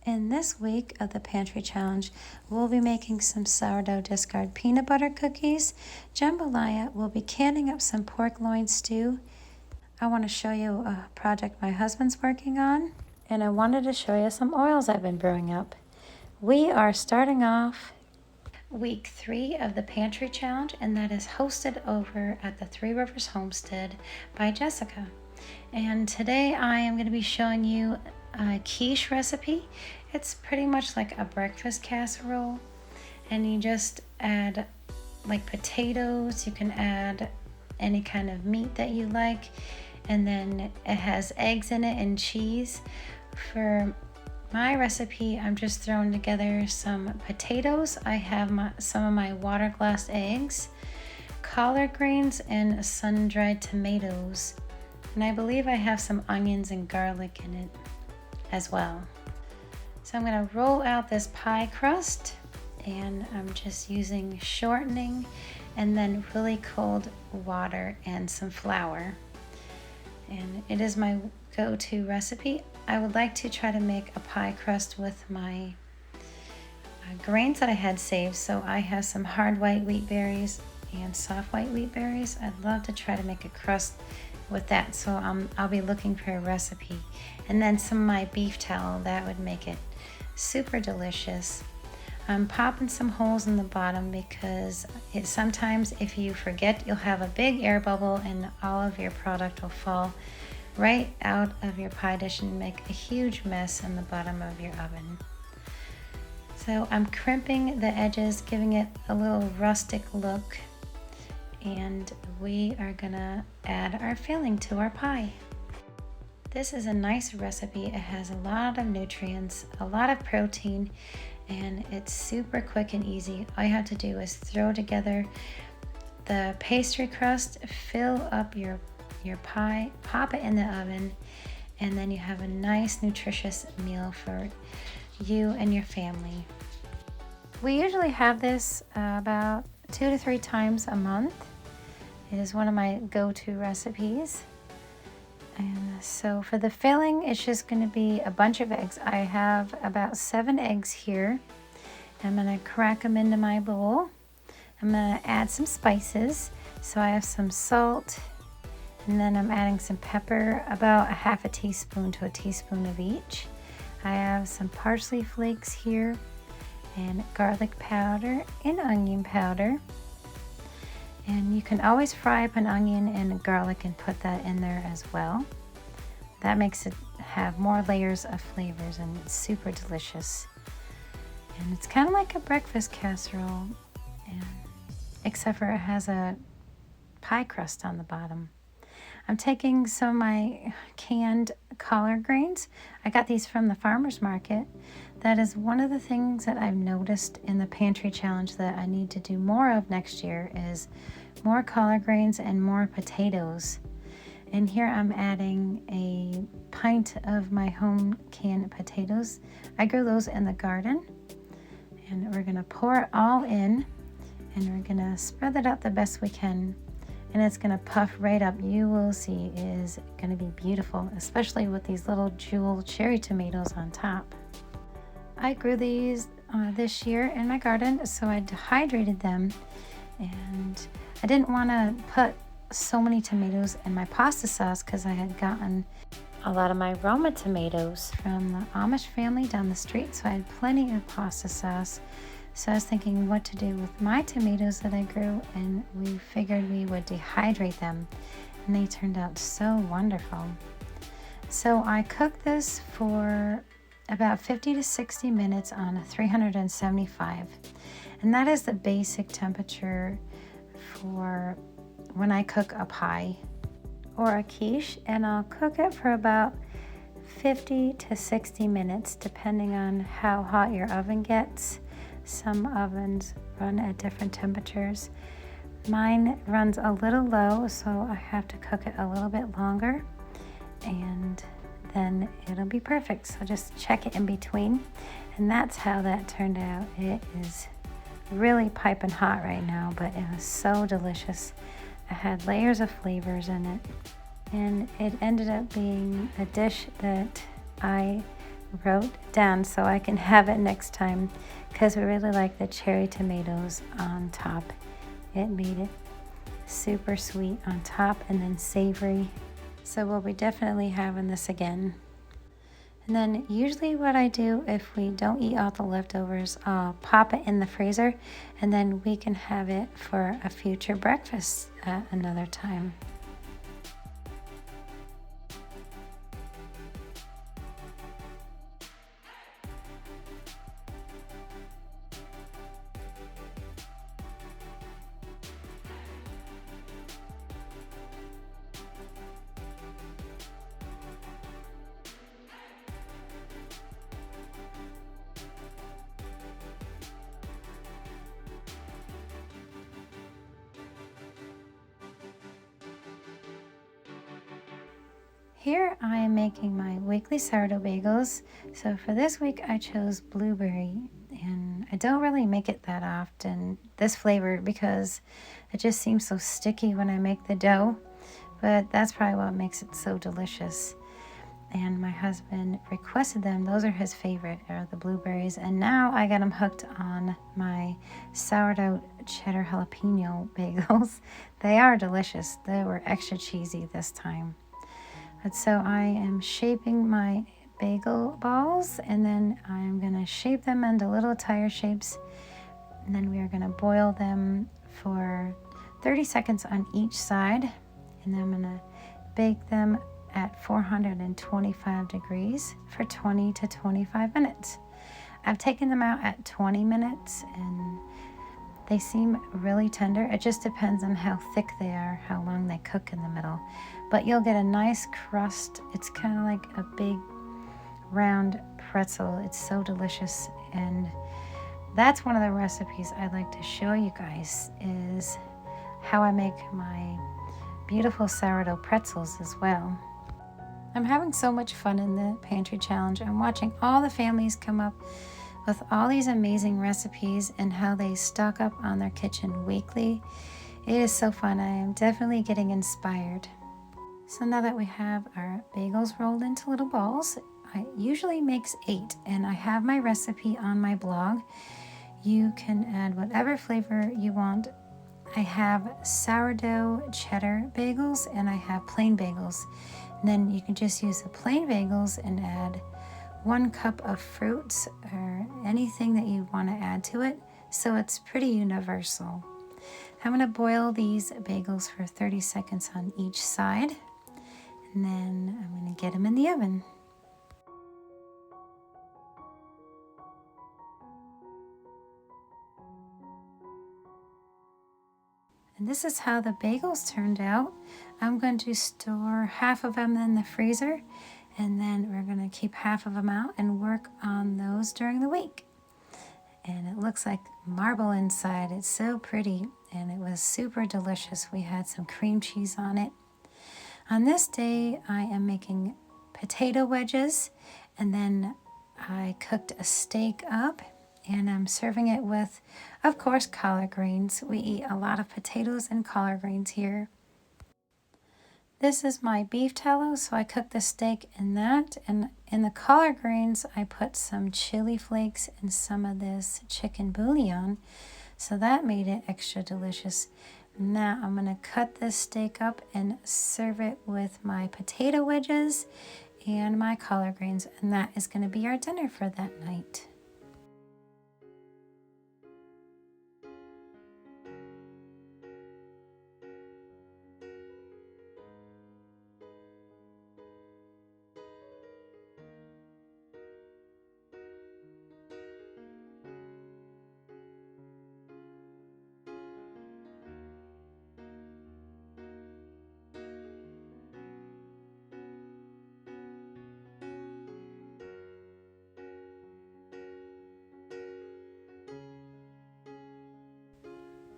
In this week of the Pantry Challenge, we'll be making some sourdough discard peanut butter cookies. Jambalaya will be canning up some pork loin stew. I want to show you a project my husband's working on, and I wanted to show you some oils I've been brewing up. We are starting off week 3 of the Pantry Challenge, and that is hosted over at the Three Rivers Homestead by Jessica. And today I am going to be showing you a quiche recipe. It's pretty much like a breakfast casserole, and you just add like potatoes, you can add any kind of meat that you like, and then it has eggs in it and cheese. For my recipe, I'm just throwing together some potatoes. I have some of my water glass eggs, collard greens, and sun-dried tomatoes. And I believe I have some onions and garlic in it as well. So I'm going to roll out this pie crust, and I'm just using shortening and then really cold water and some flour. And it is my go-to recipe. I would like to try to make a pie crust with my grains that I had saved. So I have some hard white wheat berries and soft white wheat berries. I'd love to try to make a crust with that, so I'll be looking for a recipe. And then some of my beef tallow, that would make it super delicious. I'm popping some holes in the bottom because sometimes if you forget, you'll have a big air bubble and all of your product will fall right out of your pie dish and make a huge mess in the bottom of your oven. So I'm crimping the edges, giving it a little rustic look, and we are gonna add our filling to our pie. This is a nice recipe. It has a lot of nutrients, a lot of protein, and it's super quick and easy. All you have to do is throw together the pastry crust, fill up your pie, pop it in the oven, and then you have a nice nutritious meal for you and your family. We usually have this about 2 to 3 times a month. It is one of my go-to recipes. And so for the filling, it's just going to be a bunch of eggs. I have about 7 eggs here. I'm going to crack them into my bowl. I'm going to add some spices. So I have some salt, and then I'm adding some pepper, about a half a teaspoon to a teaspoon of each. I have some parsley flakes here, and garlic powder and onion powder. And you can always fry up an onion and garlic and put that in there as well. That makes it have more layers of flavors, and it's super delicious. And it's kind of like a breakfast casserole, except for it has a pie crust on the bottom. I'm taking some of my canned collard greens. I got these from the farmer's market. That is one of the things that I've noticed in the Pantry Challenge that I need to do more of next year, is more collard greens and more potatoes. And here I'm adding a pint of my home canned potatoes. I grew those in the garden. And we're gonna pour it all in, and we're gonna spread it out the best we can. And it's gonna puff right up. You will see it is gonna be beautiful, especially with these little jewel cherry tomatoes on top. I grew these this year in my garden, so I dehydrated them, and I didn't want to put so many tomatoes in my pasta sauce because I had gotten a lot of my Roma tomatoes from the Amish family down the street, so I had plenty of pasta sauce. So I was thinking what to do with my tomatoes that I grew, and we figured we would dehydrate them, and they turned out so wonderful. So I cooked this for about 50 to 60 minutes on a 375, and that is the basic temperature for when I cook a pie or a quiche, and I'll cook it for about 50 to 60 minutes depending on how hot your oven gets. Some ovens run at different temperatures. Mine runs a little low, so I have to cook it a little bit longer, and then it'll be perfect. So just check it in between, and that's how that turned out. It is really piping hot right now, but it was so delicious. It had layers of flavors in it, and it ended up being a dish that I wrote down so I can have it next time, because we really like the cherry tomatoes on top. It made it super sweet on top and then savory. So we'll be definitely having this again. And then usually what I do if we don't eat all the leftovers, I'll pop it in the freezer and then we can have it for a future breakfast at another time. Here I am making my weekly sourdough bagels. So for this week I chose blueberry, and I don't really make it that often, this flavor, because it just seems so sticky when I make the dough, but that's probably what makes it so delicious. And my husband requested them. Those are his favorite, are the blueberries, and now I got them hooked on my sourdough cheddar jalapeno bagels. They are delicious. They were extra cheesy this time. And so I am shaping my bagel balls, and then I'm going to shape them into little tire shapes, and then we are going to boil them for 30 seconds on each side, and then I'm going to bake them at 425 degrees for 20 to 25 minutes. I've taken them out at 20 minutes and they seem really tender. It just depends on how thick they are, how long they cook in the middle. But you'll get a nice crust. It's kind of like a big round pretzel. It's so delicious. And that's one of the recipes I'd like to show you guys, is how I make my beautiful sourdough pretzels as well. I'm having so much fun in the pantry challenge. I'm watching all the families come up with all these amazing recipes and how they stock up on their kitchen weekly. It is so fun. I am definitely getting inspired. So now that we have our bagels rolled into little balls, I usually makes 8, and I have my recipe on my blog. You can add whatever flavor you want. I have sourdough cheddar bagels and I have plain bagels. And then you can just use the plain bagels and add 1 cup of fruits or anything that you want to add to it. So it's pretty universal. I'm going to boil these bagels for 30 seconds on each side, and then I'm going to get them in the oven. And this is how the bagels turned out. I'm going to store half of them in the freezer, and then we're going to keep half of them out and work on those during the week. And it looks like marble inside. It's so pretty, and it was super delicious. We had some cream cheese on it. On this day, I am making potato wedges, and then I cooked a steak up, and I'm serving it with, of course, collard greens. We eat a lot of potatoes and collard greens here. This is my beef tallow, so I cooked the steak in that, and in the collard greens, I put some chili flakes and some of this chicken bouillon, so that made it extra delicious. Now I'm going to cut this steak up and serve it with my potato wedges and my collard greens, and that is going to be our dinner for that night.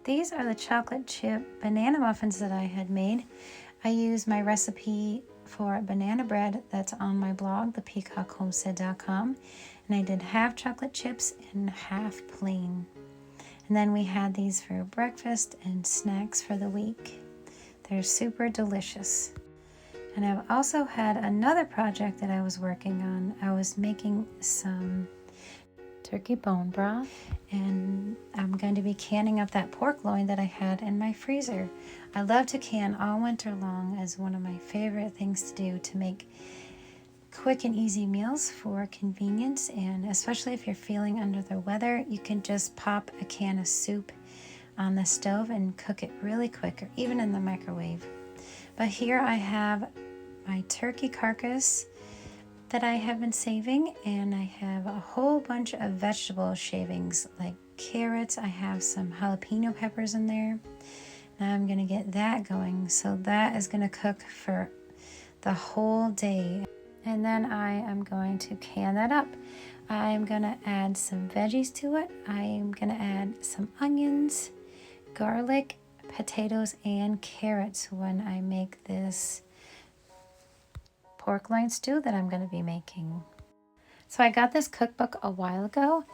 These are the chocolate chip banana muffins that I had made. I used my recipe for banana bread that's on my blog, thepeacockhomestead.com, and I did half chocolate chips and half plain. And then we had these for breakfast and snacks for the week. They're super delicious. And I've also had another project that I was working on. I was making some turkey bone broth, and I'm going to be canning up that pork loin that I had in my freezer. I love to can all winter long as one of my favorite things to do to make quick and easy meals for convenience, and especially if you're feeling under the weather, you can just pop a can of soup on the stove and cook it really quick, or even in the microwave. But here I have my turkey carcass that I have been saving, and I have a whole bunch of vegetable shavings like carrots. I have some jalapeno peppers in there. Now I'm gonna get that going, so that is gonna cook for the whole day. And then I am going to can that up. I am gonna add some veggies to it. I am gonna add some onions, garlic, potatoes, and carrots when I make this pork loin stew that I'm going to be making. So I got this cookbook a while ago.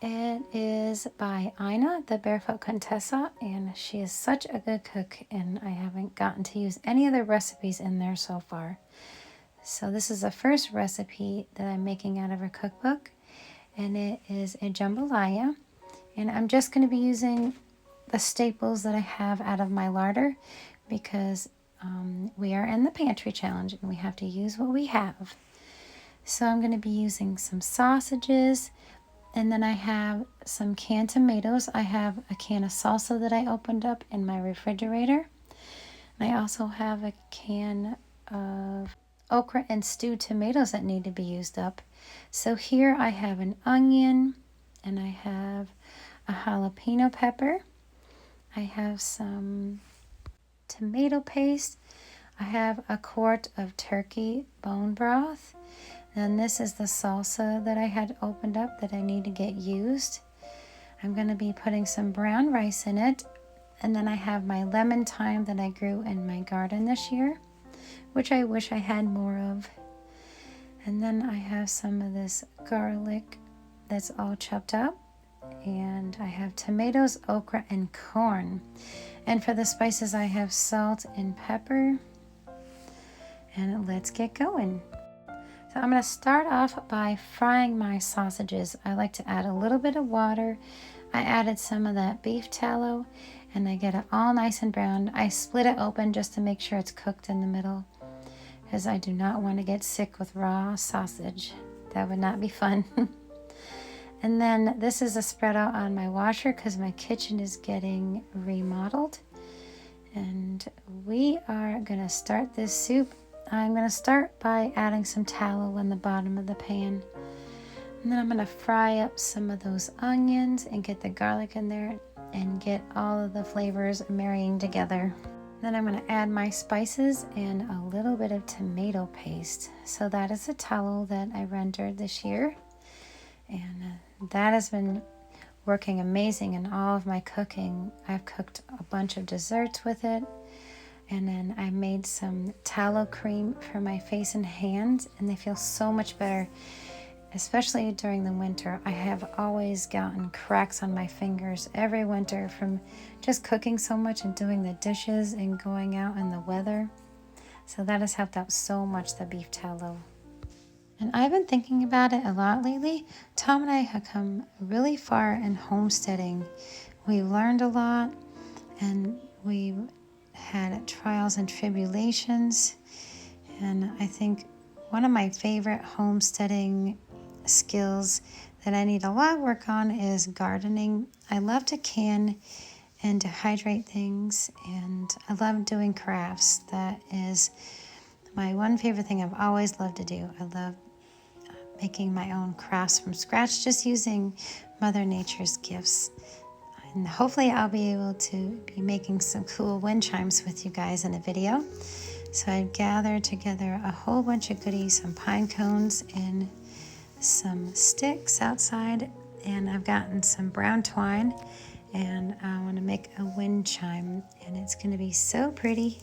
It is by Ina, the Barefoot Contessa, and she is such a good cook, and I haven't gotten to use any of the recipes in there so far. So this is the first recipe that I'm making out of her cookbook, and it is a jambalaya. And I'm just going to be using the staples that I have out of my larder because we are in the pantry challenge and we have to use what we have. So I'm going to be using some sausages, and then I have some canned tomatoes. I have a can of salsa that I opened up in my refrigerator. And I also have a can of okra and stewed tomatoes that need to be used up. So here I have an onion, and I have a jalapeno pepper. I have some tomato paste. I have a quart of turkey bone broth. And this is the salsa that I had opened up that I need to get used. I'm going to be putting some brown rice in it. And then I have my lemon thyme that I grew in my garden this year, which I wish I had more of. And then I have some of this garlic that's all chopped up. And I have tomatoes, okra, and corn. And for the spices, I have salt and pepper. And let's get going. So I'm going to start off by frying my sausages. I like to add a little bit of water. I added some of that beef tallow, and I get it all nice and brown. I split it open just to make sure it's cooked in the middle, because I do not want to get sick with raw sausage. That would not be fun. And then this is a spread out on my washer because my kitchen is getting remodeled. And we are going to start this soup. I'm going to start by adding some tallow in the bottom of the pan. And then I'm going to fry up some of those onions and get the garlic in there and get all of the flavors marrying together. Then I'm going to add my spices and a little bit of tomato paste. So that is a tallow that I rendered this year. And that has been working amazing in all of my cooking. I've cooked a bunch of desserts with it. And then I made some tallow cream for my face and hands, and they feel so much better, especially during the winter. I have always gotten cracks on my fingers every winter from just cooking so much and doing the dishes and going out in the weather. So that has helped out so much, the beef tallow. And I've been thinking about it a lot lately. Tom and I have come really far in homesteading. We learned a lot, and we had trials and tribulations. And I think one of my favorite homesteading skills that I need a lot of work on is gardening. I love to can and to hydrate things, and I love doing crafts. That is my one favorite thing I've always loved to do. I love making my own crafts from scratch, just using Mother Nature's gifts. And hopefully I'll be able to be making some cool wind chimes with you guys in a video. So I've gathered together a whole bunch of goodies, some pine cones and some sticks outside. And I've gotten some brown twine, and I want to make a wind chime. And it's going to be so pretty.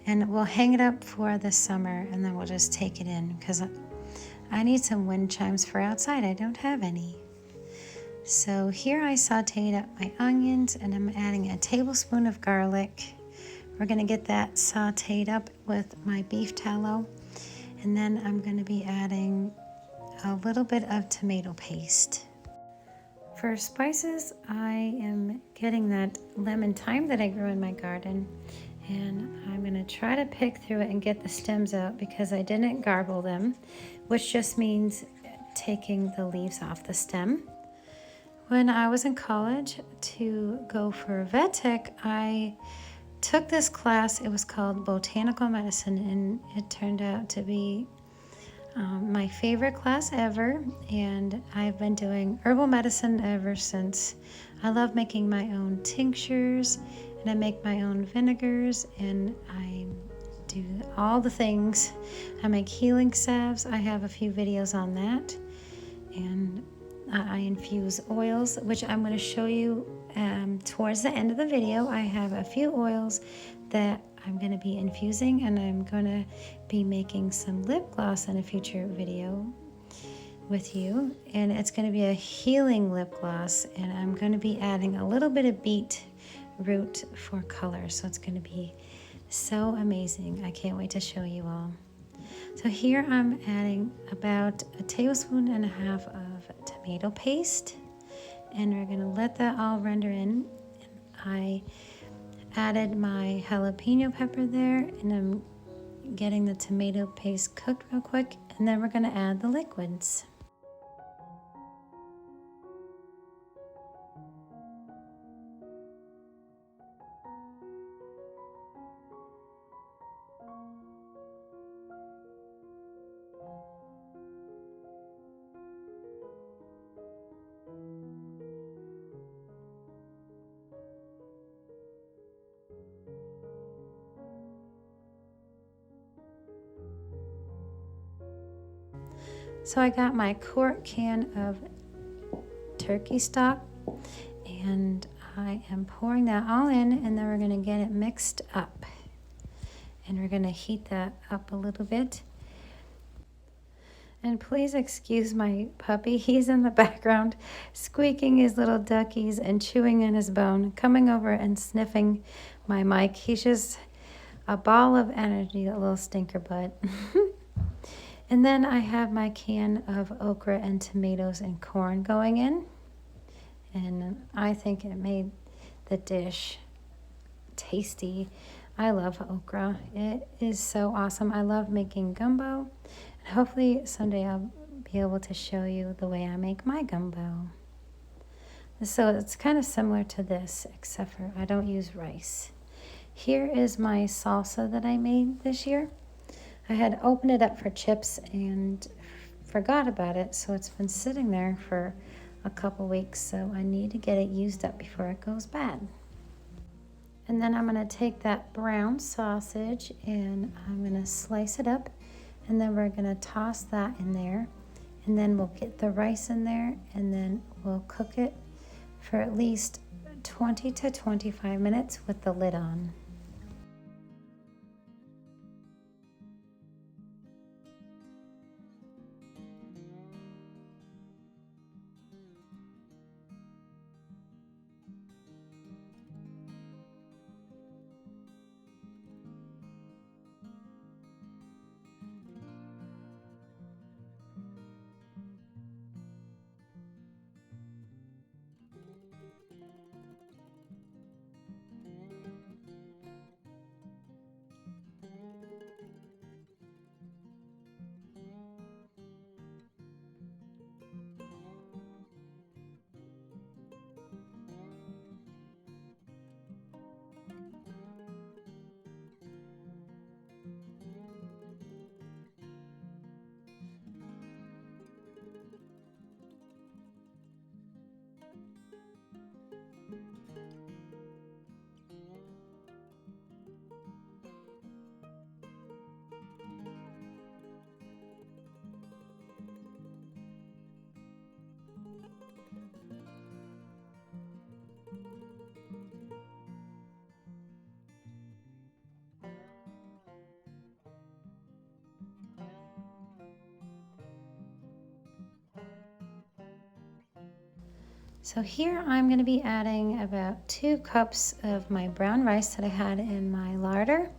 And we'll hang it up for the summer, and then we'll just take it in, because I need some wind chimes for outside. I don't have any. So here I sauteed up my onions, and I'm adding a tablespoon of garlic, We're gonna get that sauteed up with my beef tallow. And then I'm gonna be adding a little bit of tomato paste. For spices, I am getting that lemon thyme that I grew in my garden, and I'm gonna try to pick through it and get the stems out because I didn't garble them, which just means taking the leaves off the stem. When I was in college to go for vet tech, I took this class. It was called Botanical Medicine, and it turned out to be my favorite class ever, and I've been doing herbal medicine ever since. I love making my own tinctures, and I make my own vinegars, and I do all the things. I make healing salves. I have a few videos on that, and I infuse oils, which I'm going to show you towards the end of the video. I have a few oils that I'm going to be infusing, and I'm going to be making some lip gloss in a future video with you, and it's going to be a healing lip gloss, and I'm going to be adding a little bit of beet root for color, so it's going to be so amazing. I can't wait to show you all. So here I'm adding about 1.5 tablespoons of tomato paste, and we're going to let that all render in. I added my jalapeno pepper there, and I'm getting the tomato paste cooked real quick, and then we're going to add the liquids. So I got my quart can of turkey stock, and I am pouring that all in, and then we're going to get it mixed up, and we're going to heat that up a little bit. And please excuse my puppy. He's in the background squeaking his little duckies and chewing on his bone, coming over and sniffing my mic. He's just a ball of energy, that little stinker butt. And then I have my can of okra and tomatoes and corn going in. And I think it made the dish tasty. I love okra. It is so awesome. I love making gumbo. And hopefully someday I'll be able to show you the way I make my gumbo. So it's kind of similar to this, except for I don't use rice. Here is my salsa that I made this year. I had opened it up for chips and forgot about it, so it's been sitting there for a couple weeks, so I need to get it used up before it goes bad. And then I'm going to take that brown sausage and I'm going to slice it up, and then we're going to toss that in there, and then we'll get the rice in there, and then we'll cook it for at least 20 to 25 minutes with the lid on. So here I'm going to be adding about 2 cups of my brown rice that I had in my larder.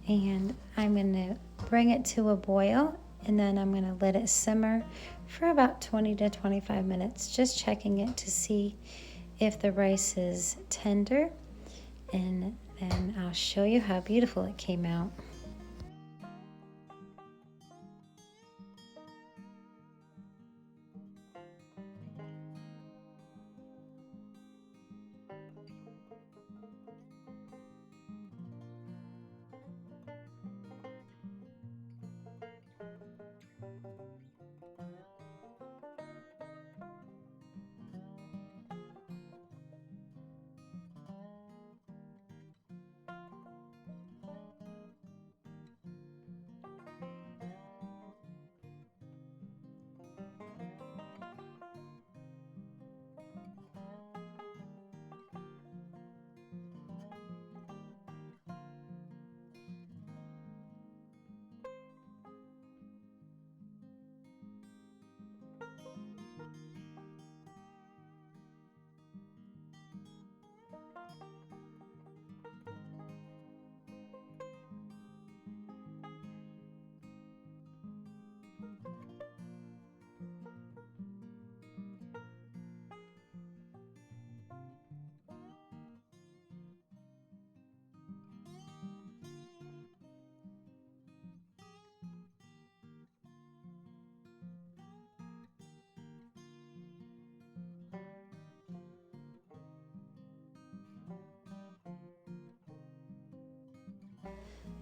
And I'm going to bring it to a boil, and then I'm going to let it simmer for about 20 to 25 minutes, just checking it to see if the rice is tender, and then I'll show you how beautiful it came out.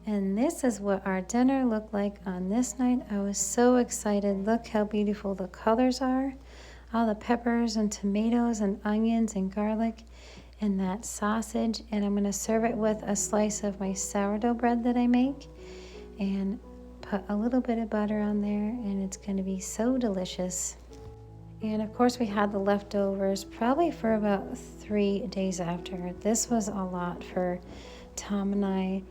And this is what our dinner looked like on this night. I was so excited. Look how beautiful the colors are. All the peppers and tomatoes and onions and garlic and that sausage. And I'm going to serve it with a slice of my sourdough bread that I make. And put a little bit of butter on there, and it's going to be so delicious. And of course we had the leftovers probably for about 3 days after. This was a lot for Tom and I.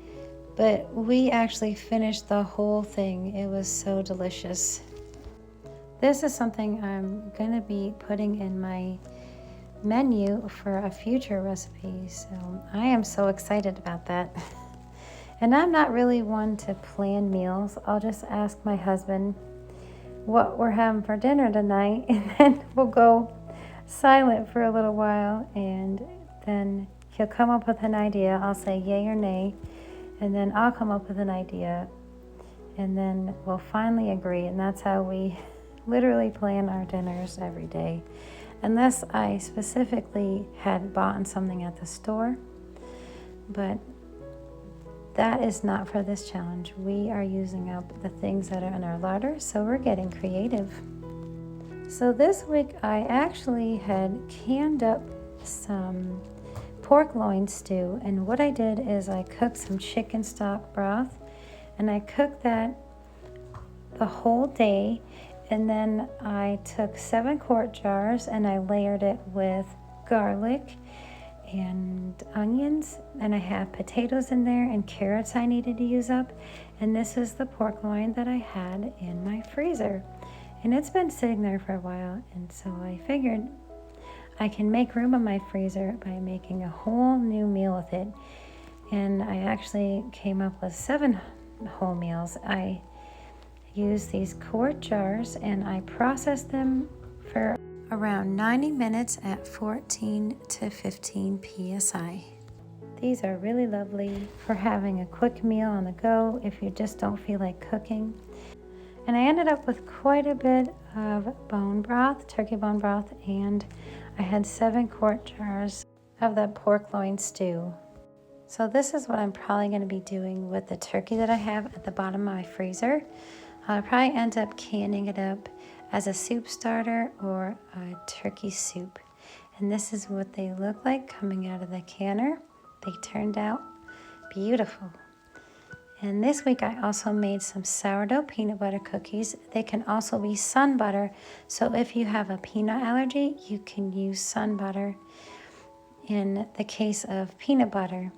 But we actually finished the whole thing. It was so delicious. This is something I'm going to be putting in my menu for a future recipe. So I am so excited about that. And I'm not really one to plan meals. I'll just ask my husband what we're having for dinner tonight, and then we'll go silent for a little while, and then he'll come up with an idea. I'll say yay or nay. And then I'll come up with an idea, and then we'll finally agree. And that's how we literally plan our dinners every day. Unless I specifically had bought something at the store. But that is not for this challenge. We are using up the things that are in our larder, so we're getting creative. So this week I actually had canned up some pork loin stew, and what I did is I cooked some chicken stock broth, and I cooked that the whole day, and then I took 7 quart jars and I layered it with garlic and onions, and I have potatoes in there and carrots I needed to use up. And this is the pork loin that I had in my freezer, and it's been sitting there for a while, and so I figured I can make room in my freezer by making a whole new meal with it. And I actually came up with 7 whole meals. I used these quart jars and I processed them for around 90 minutes at 14 to 15 psi. These are really lovely for having a quick meal on the go if you just don't feel like cooking. And I ended up with quite a bit of bone broth, turkey bone broth, and I had 7 quart jars of that pork loin stew. So this is what I'm probably going to be doing with the turkey that I have at the bottom of my freezer. I'll probably end up canning it up as a soup starter or a turkey soup. And this is what they look like coming out of the canner. They turned out beautiful. And this week I also made some sourdough peanut butter cookies. They can also be sun butter. So if you have a peanut allergy, you can use sun butter in the case of peanut butter.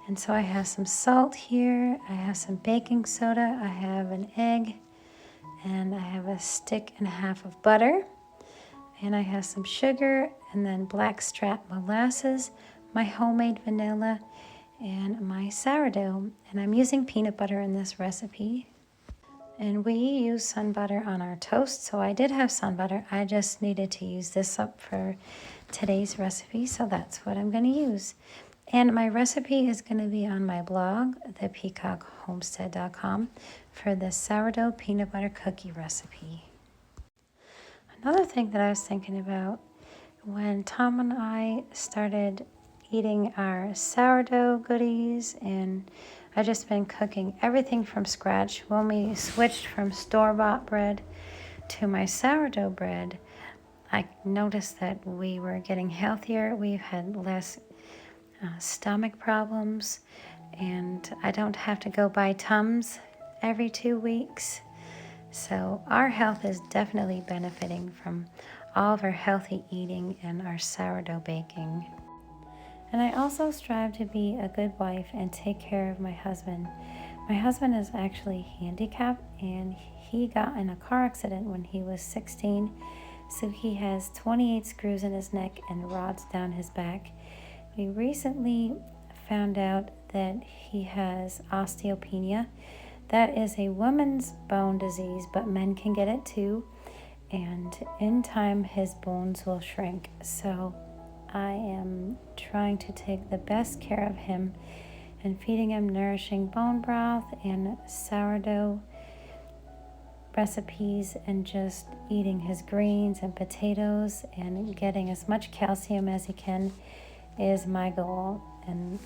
And so I have some salt here. I have some baking soda. I have an egg. And I have a stick and a half of butter. And I have some sugar and then blackstrap molasses, my homemade vanilla, and my sourdough. And I'm using peanut butter in this recipe. And we use sun butter on our toast, so I did have sun butter. I just needed to use this up for today's recipe, so that's what I'm going to use. And my recipe is going to be on my blog, thepeacockhomestead.com, for the sourdough peanut butter cookie recipe. Another thing that I was thinking about, when Tom and I started eating our sourdough goodies, and I've just been cooking everything from scratch. When we switched from store-bought bread to my sourdough bread, I noticed that we were getting healthier. We've had less stomach problems, and I don't have to go buy Tums every 2 weeks. So our health is definitely benefiting from all of our healthy eating and our sourdough baking. And I also strive to be a good wife and take care of my husband. My husband is actually handicapped, and he got in a car accident when he was 16. So he has 28 screws in his neck and rods down his back. We recently found out that he has osteopenia. That is a woman's bone disease, but men can get it too. And in time, his bones will shrink. So I am trying to take the best care of him and feeding him nourishing bone broth and sourdough recipes, and just eating his greens and potatoes and getting as much calcium as he can is my goal. And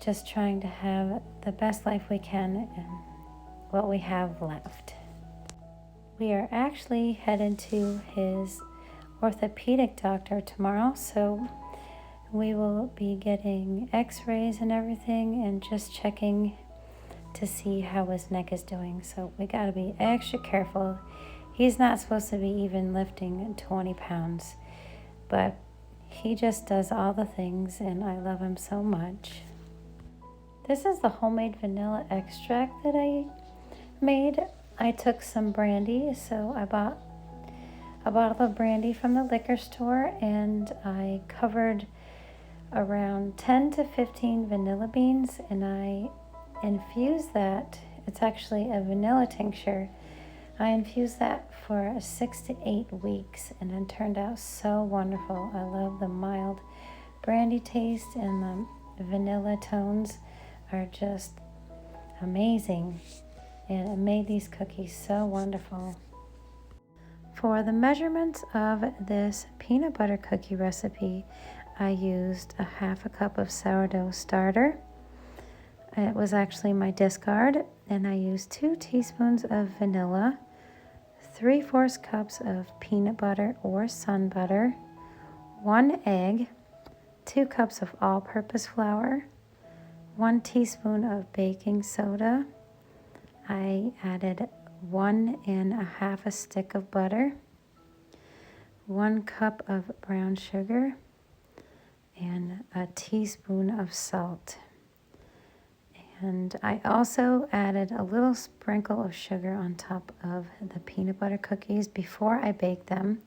just trying to have the best life we can and what we have left. We are actually headed to his orthopedic doctor tomorrow, so we will be getting x-rays and everything and just checking to see how his neck is doing. So we got to be extra careful. He's not supposed to be even lifting 20 pounds, but he just does all the things, and I love him so much. This is the homemade vanilla extract that I made. I took some brandy, so I bought a bottle of brandy from the liquor store, and I covered around 10 to 15 vanilla beans, and I infused that. It's actually a vanilla tincture. I infused that for 6 to 8 weeks, and it turned out so wonderful. I love the mild brandy taste, and the vanilla tones are just amazing, and it made these cookies so wonderful. For the measurements of this peanut butter cookie recipe, I used a half a cup of sourdough starter. It was actually my discard, and I used 2 teaspoons of vanilla, 3/4 cups of peanut butter or sun butter, 1 egg, 2 cups of all-purpose flour, 1 teaspoon of baking soda. I added 1 1/2 stick of butter, 1 cup of brown sugar, and a teaspoon of salt. And I also added a little sprinkle of sugar on top of the peanut butter cookies before I bake them.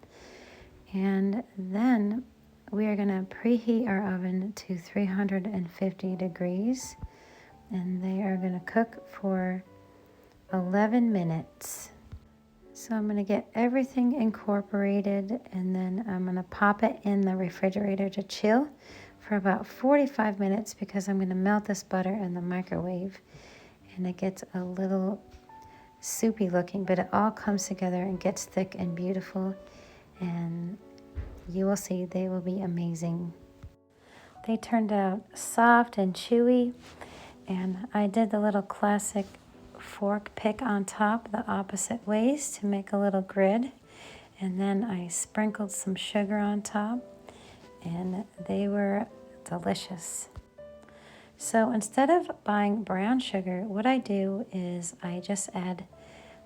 And then we are going to preheat our oven to 350 degrees, and they are going to cook for 11 minutes. So I'm going to get everything incorporated, and then I'm going to pop it in the refrigerator to chill for about 45 minutes because I'm going to melt this butter in the microwave, and it gets a little soupy looking, but it all comes together and gets thick and beautiful, and you will see they will be amazing. They turned out soft and chewy, and I did the little classic fork pick on top the opposite ways to make a little grid, and then I sprinkled some sugar on top, and they were delicious. So instead of buying brown sugar, what I do is I just add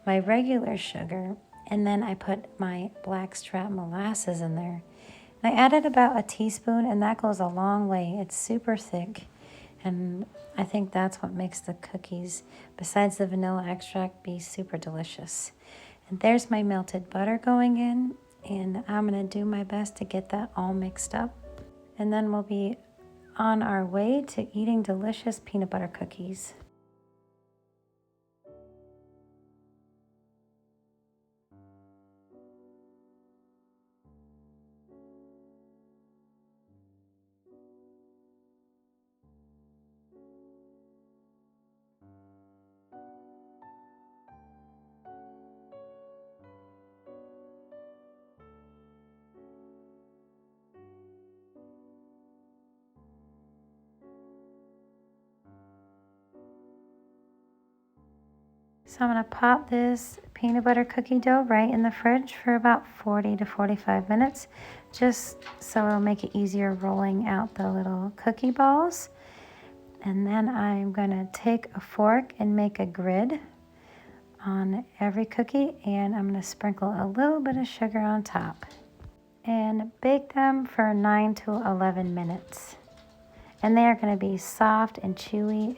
my regular sugar, and then I put my blackstrap molasses in there. And I added about a teaspoon, and that goes a long way. It's super thick, and I think that's what makes the cookies, besides the vanilla extract, be super delicious. And there's my melted butter going in, And I'm gonna do my best to get that all mixed up. And then we'll be on our way to eating delicious peanut butter cookies. So I'm going to pop this peanut butter cookie dough right in the fridge for about 40 to 45 minutes, just so it'll make it easier rolling out the little cookie balls. And then I'm going to take a fork and make a grid on every cookie, and I'm going to sprinkle a little bit of sugar on top and bake them for 9 to 11 minutes. And they are going to be soft and chewy.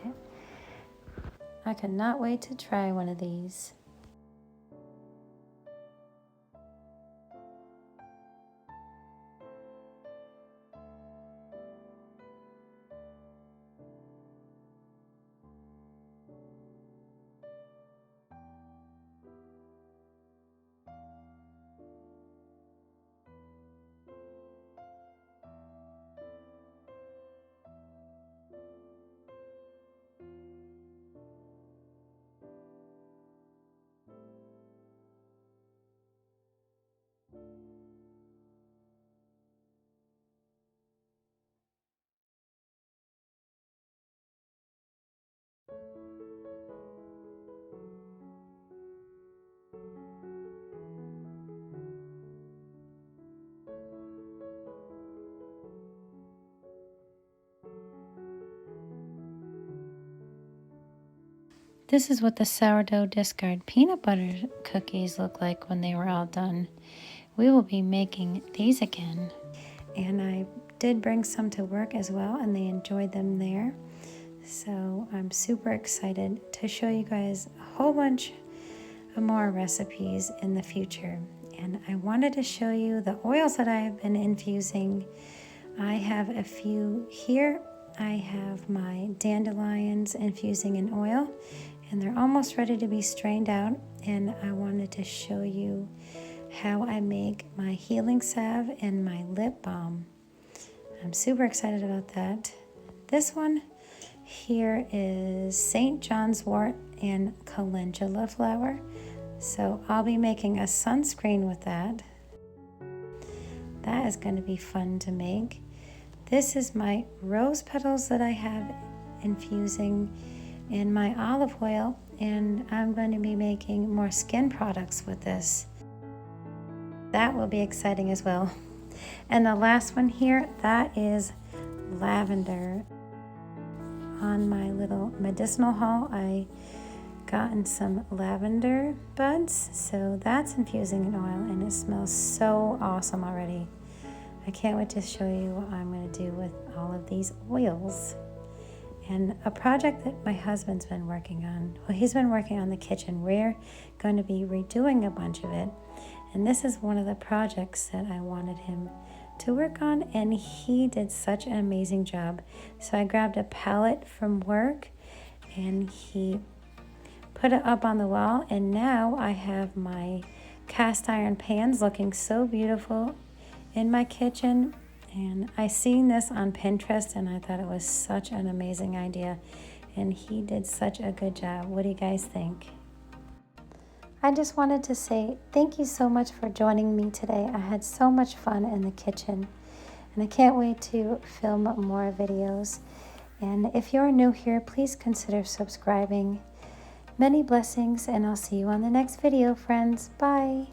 I cannot wait to try one of these. This is what the sourdough discard peanut butter cookies look like when they were all done. We will be making these again. And I did bring some to work as well, and they enjoyed them there. So I'm super excited to show you guys a whole bunch of more recipes in the future. And I wanted to show you the oils that I have been infusing. I have a few here. I have my dandelions infusing in oil, and they're almost ready to be strained out. And I wanted to show you how I make my healing salve and my lip balm. I'm super excited about that. This one here is St. John's wort and calendula flower. So I'll be making a sunscreen with that. That is going to be fun to make. This is my rose petals that I have infusing in my olive oil, and I'm going to be making more skin products with this. That will be exciting as well. And the last one here, that is lavender. On my little medicinal haul, I gotten some lavender buds, so that's infusing in oil, and it smells so awesome already. I can't wait to show you what I'm going to do with all of these oils. And a project that my husband's been working on, well, he's been working on the kitchen. We're going to be redoing a bunch of it, and this is one of the projects that I wanted him to work on, and he did such an amazing job. So I grabbed a palette from work, and he put it up on the wall, and now I have my cast iron pans looking so beautiful in my kitchen. And I seen this on Pinterest, and I thought it was such an amazing idea, and he did such a good job. What do you guys think? I just wanted to say thank you so much for joining me today. I had so much fun in the kitchen, and I can't wait to film more videos. And if you're new here, please consider subscribing. Many blessings, and I'll see you on the next video, friends. Bye.